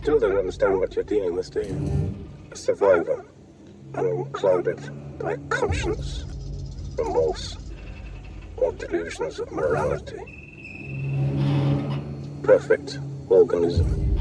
still don't understand what you're dealing with, do you? A survivor, unclouded by conscience, remorse, or delusions of morality. Perfect organism.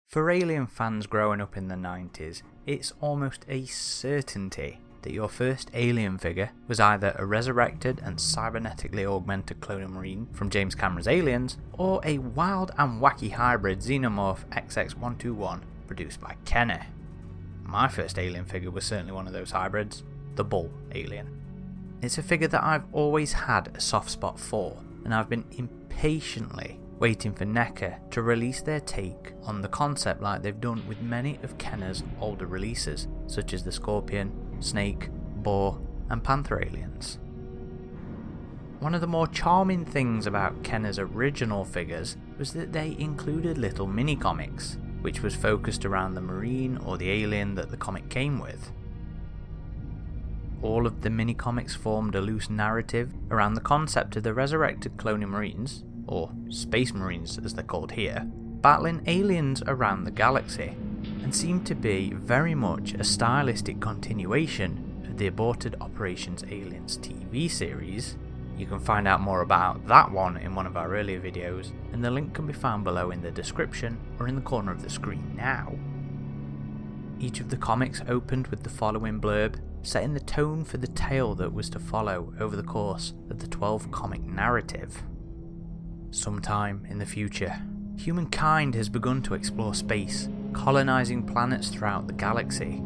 For Alien fans growing up in the 90s, it's almost a certainty that your first Alien figure was either a resurrected and cybernetically augmented Colonial Marine from James Cameron's Aliens, or a wild and wacky hybrid Xenomorph XX121 produced by Kenner. My first Alien figure was certainly one of those hybrids, the Bull Alien. It's a figure that I've always had a soft spot for, and I've been impatiently waiting for NECA to release their take on the concept like they've done with many of Kenner's older releases, such as the Scorpion, Snake, Boar and Panther Aliens. One of the more charming things about Kenner's original figures was that they included little mini-comics, which was focused around the Marine or the alien that the comic came with. All of the mini-comics formed a loose narrative around the concept of the resurrected Colonial Marines, or Space Marines as they're called here, battling aliens around the galaxy, and seemed to be very much a stylistic continuation of the aborted Operations Aliens TV series. You can find out more about that one in one of our earlier videos, and the link can be found below in the description or in the corner of the screen now. Each of the comics opened with the following blurb, setting the tone for the tale that was to follow over the course of the 12 comic narrative. Sometime in the future, humankind has begun to explore space, colonizing planets throughout the galaxy.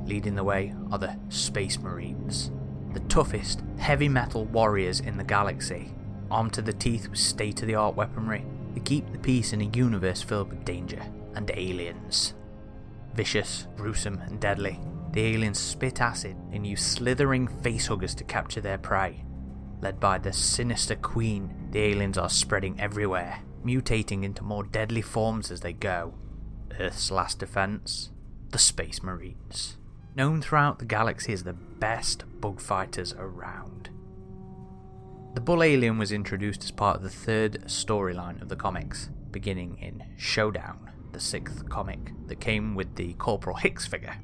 Leading the way are the Space Marines, the toughest heavy metal warriors in the galaxy, armed to the teeth with state-of-the-art weaponry to keep the peace in a universe filled with danger and aliens. Vicious, gruesome and deadly, the aliens spit acid and use slithering facehuggers to capture their prey. Led by the sinister Queen, the aliens are spreading everywhere, mutating into more deadly forms as they go. Earth's last defense, the Space Marines, known throughout the galaxy as the best bug fighters around. The Bull Alien was introduced as part of the third storyline of the comics, beginning in Showdown, the 6th comic that came with the Corporal Hicks figure.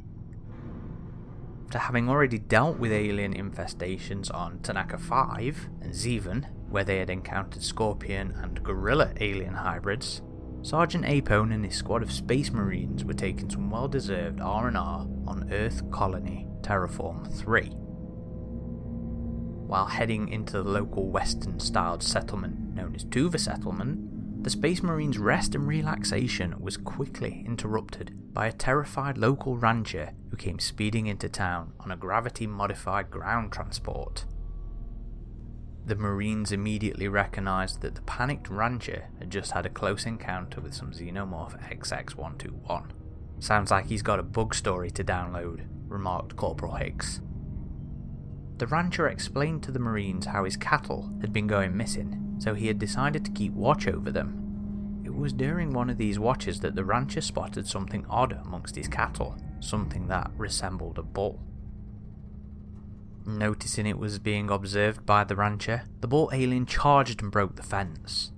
After having already dealt with alien infestations on NECA 5 and Zeven, where they had encountered Scorpion and Gorilla alien hybrids, Sergeant Apone and his squad of Space Marines were taking some well-deserved R&R on Earth Colony Terraform 3. While heading into the local Western-styled settlement known as Tuva Settlement, the Space Marines' rest and relaxation was quickly interrupted by a terrified local rancher who came speeding into town on a gravity-modified ground transport. The Marines immediately recognised that the panicked rancher had just had a close encounter with some Xenomorph XX121. "Sounds like he's got a bug story to download," remarked Corporal Hicks. The rancher explained to the Marines how his cattle had been going missing, so he had decided to keep watch over them. It was during one of these watches that the rancher spotted something odd amongst his cattle, something that resembled a bull. Noticing it was being observed by the rancher, the Bull Alien charged and broke the fence.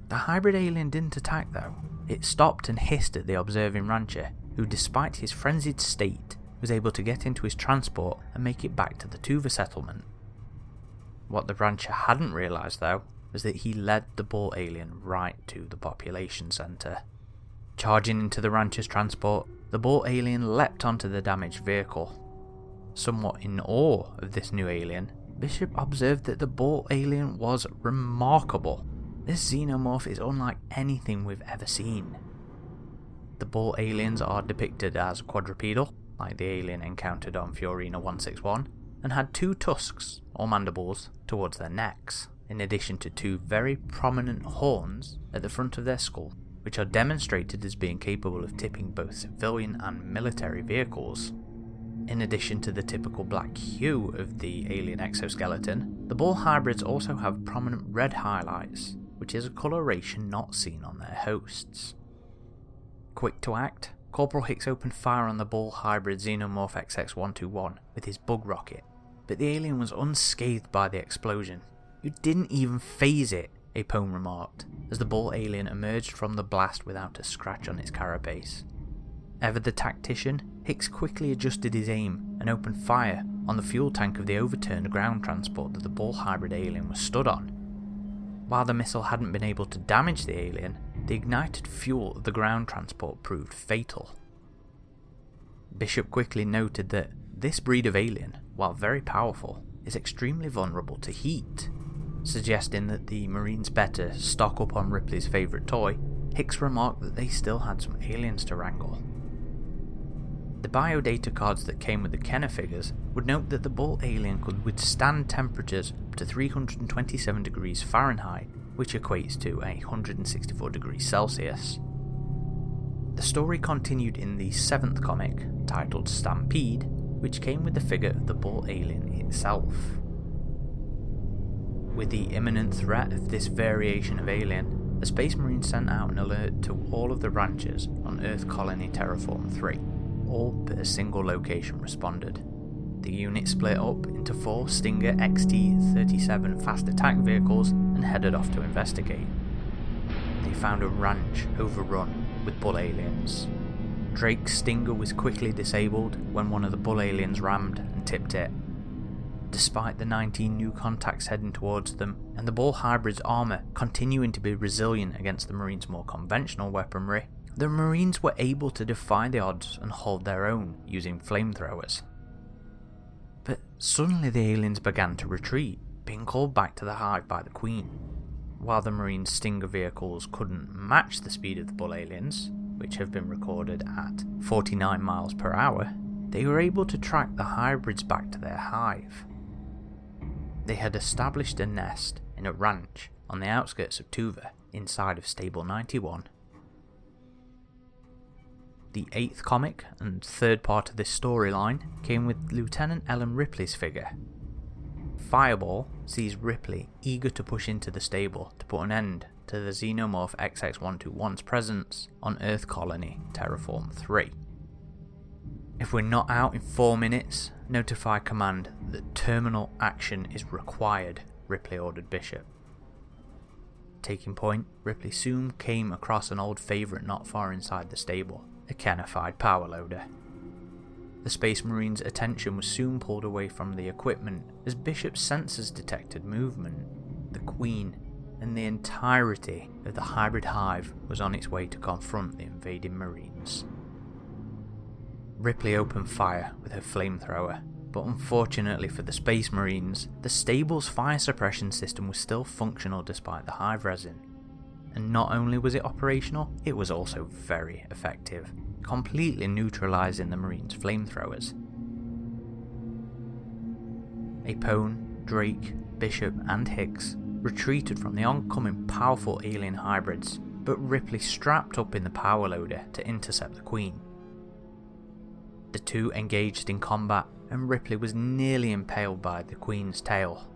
The hybrid alien didn't attack though. It stopped and hissed at the observing rancher, who despite his frenzied state, was able to get into his transport and make it back to the Tuva settlement. What the rancher hadn't realised though, was that he led the Bull Alien right to the population centre. Charging into the rancher's transport, the Bull Alien leapt onto the damaged vehicle. Somewhat in awe of this new alien, Bishop observed that the Bull Alien was remarkable. This Xenomorph is unlike anything we've ever seen. The Bull Aliens are depicted as quadrupedal, like the alien encountered on Fiorina 161, and had 2 tusks, or mandibles, towards their necks, in addition to 2 very prominent horns at the front of their skull, which are demonstrated as being capable of tipping both civilian and military vehicles. In addition to the typical black hue of the alien exoskeleton, the Bull hybrids also have prominent red highlights, which is a coloration not seen on their hosts. Quick to act, Corporal Hicks opened fire on the Bull hybrid Xenomorph XX121 with his bug rocket, but the alien was unscathed by the explosion. It didn't even phase it, Apone remarked, as the bull alien emerged from the blast without a scratch on its carapace. Ever the tactician, Hicks quickly adjusted his aim and opened fire on the fuel tank of the overturned ground transport that the bull hybrid alien was stood on. While the missile hadn't been able to damage the alien, the ignited fuel of the ground transport proved fatal. Bishop quickly noted that this breed of alien, while very powerful, is extremely vulnerable to heat, suggesting that the Marines better stock up on Ripley's favourite toy. Hicks remarked that they still had some aliens to wrangle. The biodata cards that came with the Kenner figures would note that the bull alien could withstand temperatures up to 327 degrees Fahrenheit, which equates to 164 degrees Celsius. The story continued in the 7th comic, titled Stampede, which came with the figure of the bull alien itself. With the imminent threat of this variation of alien, the Space Marines sent out an alert to all of the ranchers on Earth Colony Terraform 3. All but a single location responded. The unit split up into 4 Stinger XT-37 fast attack vehicles and headed off to investigate. They found a ranch overrun with bull aliens. Drake's Stinger was quickly disabled when one of the bull aliens rammed and tipped it. Despite the 19 new contacts heading towards them, and the bull hybrid's armour continuing to be resilient against the Marines' more conventional weaponry, the Marines were able to defy the odds and hold their own using flamethrowers. But suddenly the aliens began to retreat, being called back to the hive by the Queen. While the Marines' Stinger vehicles couldn't match the speed of the bull aliens, which have been recorded at 49 miles per hour, they were able to track the hybrids back to their hive. They had established a nest in a ranch on the outskirts of Tuva, inside of Stable 91. The 8th comic and 3rd part of this storyline came with Lieutenant Ellen Ripley's figure. Fireball sees Ripley eager to push into the stable to put an end to the Xenomorph XX121's presence on Earth Colony Terraform 3. If we're not out in 4 minutes, notify command that terminal action is required, Ripley ordered Bishop. Taking point, Ripley soon came across an old favourite not far inside the stable, a Kennified power loader. The Space Marine's attention was soon pulled away from the equipment as Bishop's sensors detected movement. The Queen and the entirety of the hybrid hive was on its way to confront the invading Marines. Ripley opened fire with her flamethrower, but unfortunately for the Space Marines, the stable's fire suppression system was still functional despite the hive resin. And not only was it operational, it was also very effective, completely neutralising the Marines' flamethrowers. Apone, Drake, Bishop and Hicks retreated from the oncoming powerful alien hybrids, but Ripley strapped up in the power loader to intercept the Queen. The two engaged in combat, and Ripley was nearly impaled by the Queen's tail.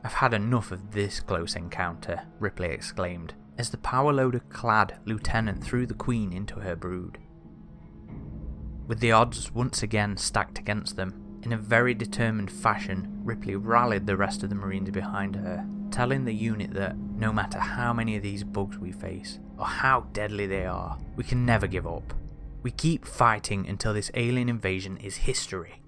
"I've had enough of this close encounter," Ripley exclaimed, as the power loader clad Lieutenant threw the Queen into her brood. With the odds once again stacked against them, in a very determined fashion, Ripley rallied the rest of the Marines behind her, telling the unit that no matter how many of these bugs we face, or how deadly they are, we can never give up. We keep fighting until this alien invasion is history.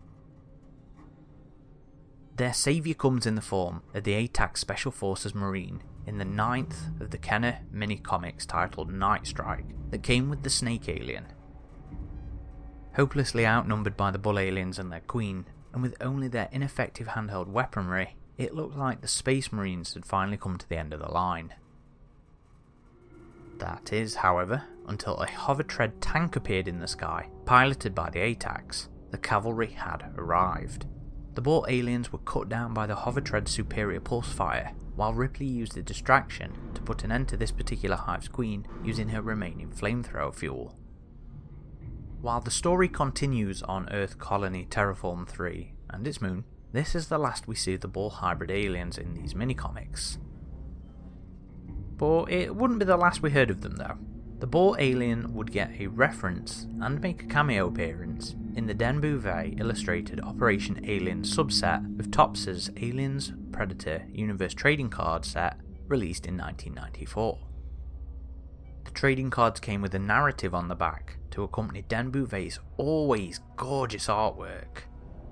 Their saviour comes in the form of the ATAC Special Forces Marine in the 9th of the Kenner mini-comics titled Night Strike that came with the Snake Alien. Hopelessly outnumbered by the Bull Aliens and their Queen, and with only their ineffective handheld weaponry, it looked like the Space Marines had finally come to the end of the line. That is, however, until a hover-tread tank appeared in the sky, piloted by the ATACs. The cavalry had arrived. The Bull aliens were cut down by the hover-tread's superior pulse fire, while Ripley used the distraction to put an end to this particular hive's queen using her remaining flamethrower fuel. While the story continues on Earth Colony Terraform 3 and its moon, this is the last we see of the Bull hybrid aliens in these mini-comics. But it wouldn't be the last we heard of them though. The Boar alien would get a reference and make a cameo appearance in the Den Bouvet illustrated Operation Alien subset of Topps' Aliens Predator Universe trading card set released in 1994. The trading cards came with a narrative on the back to accompany Den Bouvet's always gorgeous artwork.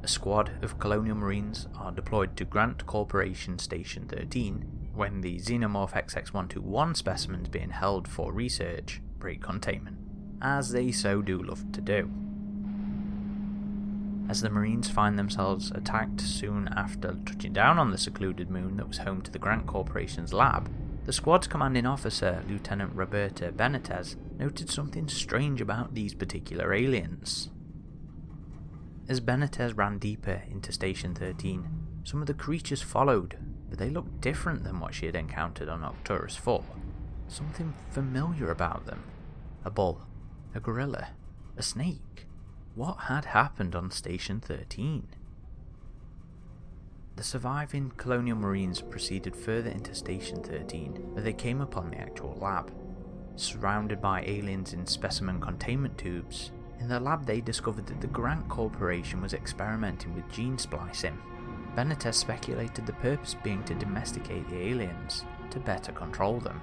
A squad of Colonial Marines are deployed to Grant Corporation Station 13 when the Xenomorph XX121 specimens being held for research break containment, as they so do love to do. As the Marines find themselves attacked soon after touching down on the secluded moon that was home to the Grant Corporation's lab, the squad's commanding officer, Lieutenant Roberta Benitez, noted something strange about these particular aliens. As Benitez ran deeper into Station 13, some of the creatures followed, but they looked different than what she had encountered on Arcturus 4. Something familiar about them. A bull, a gorilla, a snake. What had happened on Station 13? The surviving Colonial Marines proceeded further into Station 13, where they came upon the actual lab. Surrounded by aliens in specimen containment tubes, in the lab they discovered that the Grant Corporation was experimenting with gene splicing. Benitez speculated the purpose being to domesticate the aliens, to better control them.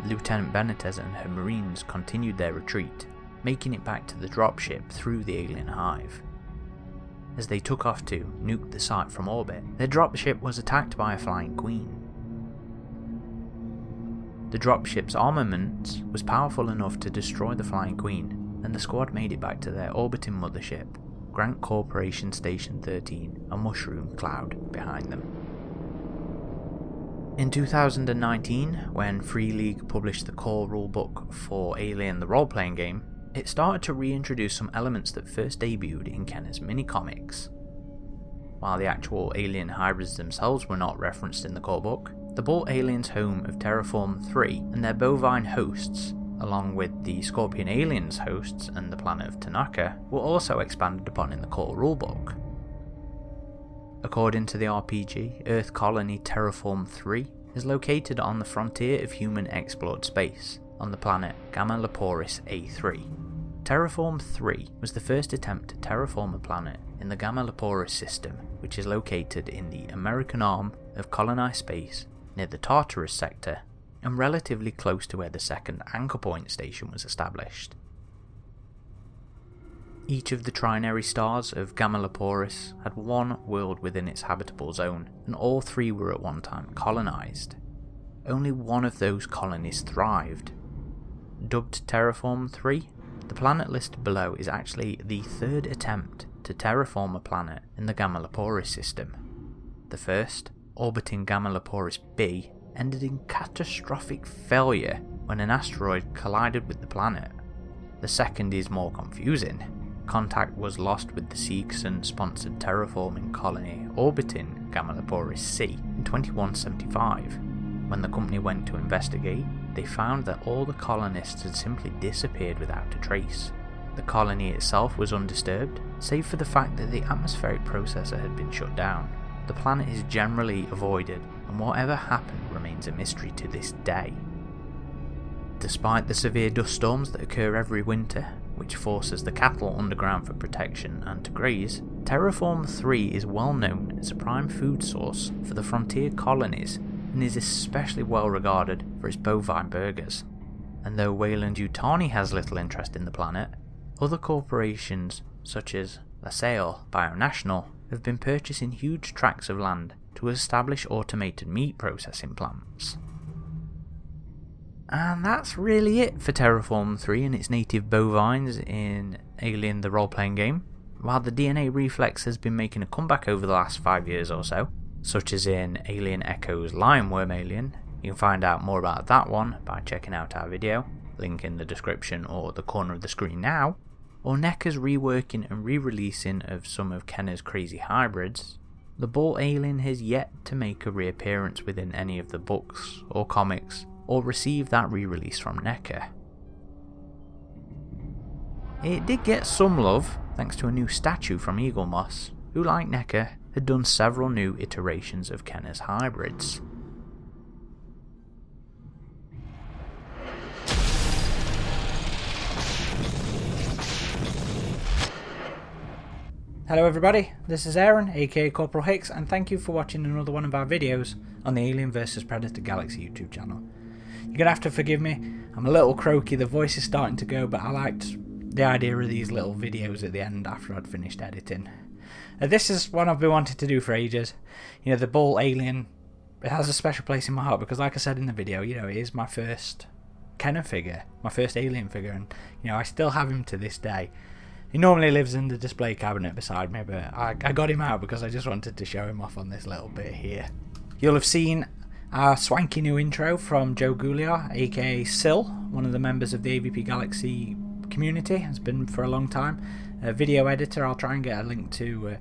Lieutenant Benitez and her Marines continued their retreat, making it back to the dropship through the alien hive. As they took off to nuke the site from orbit, their dropship was attacked by a flying queen. The dropship's armament was powerful enough to destroy the flying queen, and the squad made it back to their orbiting mothership, Grant Corporation Station 13, a mushroom cloud behind them. In 2019, when Free League published the core rulebook for Alien the role-playing game, it started to reintroduce some elements that first debuted in Kenner's mini-comics. While the actual alien hybrids themselves were not referenced in the core book, the Boar aliens home of Terraform 3 and their bovine hosts, along with the Scorpion aliens hosts and the planet of NECA, were also expanded upon in the core rulebook. According to the RPG, Earth Colony Terraform 3 is located on the frontier of human explored space, on the planet Gamma Leporis A3. Terraform 3 was the first attempt to terraform a planet in the Gamma Leporis system, which is located in the American arm of colonized space near the Tartarus sector and relatively close to where the second Anchor Point station was established. Each of the trinary stars of Gamma Leporis had one world within its habitable zone, and all three were at one time colonized. Only one of those colonies thrived. Dubbed Terraform 3, the planet listed below is actually the third attempt to terraform a planet in the Gamma Leporis system. The first, orbiting Gamma Leporis B, ended in catastrophic failure when an asteroid collided with the planet. The second is more confusing. Contact was lost with the Seegson-sponsored terraforming colony orbiting Gamma Leporis C in 2175. When the company went to investigate, they found that all the colonists had simply disappeared without a trace. The colony itself was undisturbed, save for the fact that the atmospheric processor had been shut down. The planet is generally avoided, and whatever happened remains a mystery to this day. Despite the severe dust storms that occur every winter, which forces the cattle underground for protection and to graze, Terraform 3 is well known as a prime food source for the frontier colonies and is especially well regarded for its bovine burgers. And though Weyland-Yutani has little interest in the planet, other corporations such as LaSalle Bionational have been purchasing huge tracts of land to establish automated meat processing plants. And that's really it for Terraform 3 and its native bovines in Alien the role-playing game. While the DNA reflex has been making a comeback over the last 5 years or so, such as in Alien Echo's Lionworm Alien, you can find out more about that one by checking out our video, link in the description or the corner of the screen now, or NECA's reworking and re-releasing of some of Kenner's crazy hybrids. The Boar alien has yet to make a reappearance within any of the books or comics, or receive that re-release from NECA. It did get some love thanks to a new statue from Eagle Moss, who like NECA had done several new iterations of Kenner's hybrids. Hello everybody, this is Aaron, aka Corporal Hicks, and thank you for watching another one of our videos on the Alien vs Predator Galaxy YouTube channel. You're going to have to forgive me, I'm a little croaky, the voice is starting to go, but I liked the idea of these little videos at the end after I'd finished editing. This is one I've been wanting to do for ages. You know, the bull alien, it has a special place in my heart because, like I said in the video, you know, it is my first Kenner figure, my first alien figure, and you know, I still have him to this day. He normally lives in the display cabinet beside me, but I got him out because I just wanted to show him off on this little bit here. You'll have seen our swanky new intro from Joe Gouliar, aka Sil, one of the members of the AVP Galaxy community, has been for a long time. A video editor, I'll try and get a link to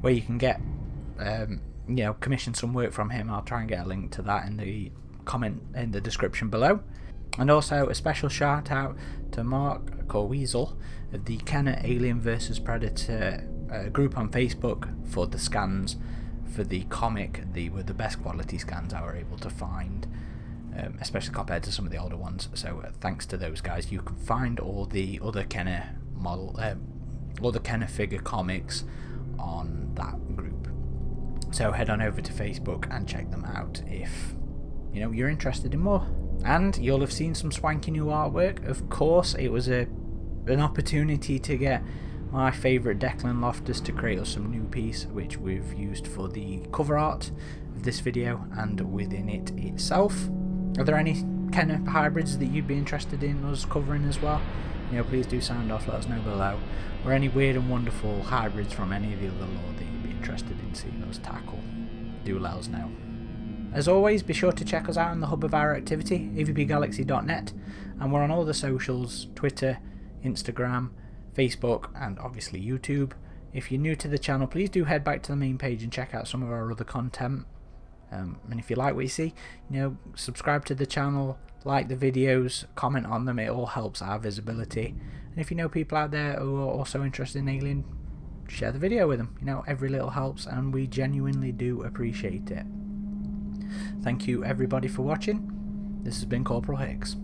where you can get, you know, commission some work from him. I'll try and get a link to that in the comment in the description below. And also a special shout out to Mark Corweasel of the Kenner Alien vs Predator group on Facebook for the scans for the comic. They were the best quality scans I were able to find, especially compared to some of the older ones. So thanks to those guys. You can find all the other Kenner model, all the Kenner figure comics on that group. So head on over to Facebook and check them out if you know you're interested in more. And you'll have seen some swanky new artwork. Of course, it was an opportunity to get my favourite Declan Loftus to create us some new piece, which we've used for the cover art of this video and within it itself. Are there any Kenner hybrids that you'd be interested in us covering as well? You know, please do sound off, let us know below. Or any weird and wonderful hybrids from any of the other lore that you'd be interested in seeing us tackle. Do let us know. As always, be sure to check us out on the hub of our activity, avpgalaxy.net, and we're on all the socials, Twitter, Instagram, Facebook, and obviously YouTube. If you're new to the channel, please do head back to the main page and check out some of our other content. And if you like what you see, you know, subscribe to the channel, like the videos, comment on them, it all helps our visibility. And if you know people out there who are also interested in Alien, share the video with them. You know, every little helps, and we genuinely do appreciate it. Thank you everybody for watching. This has been Corporal Hicks.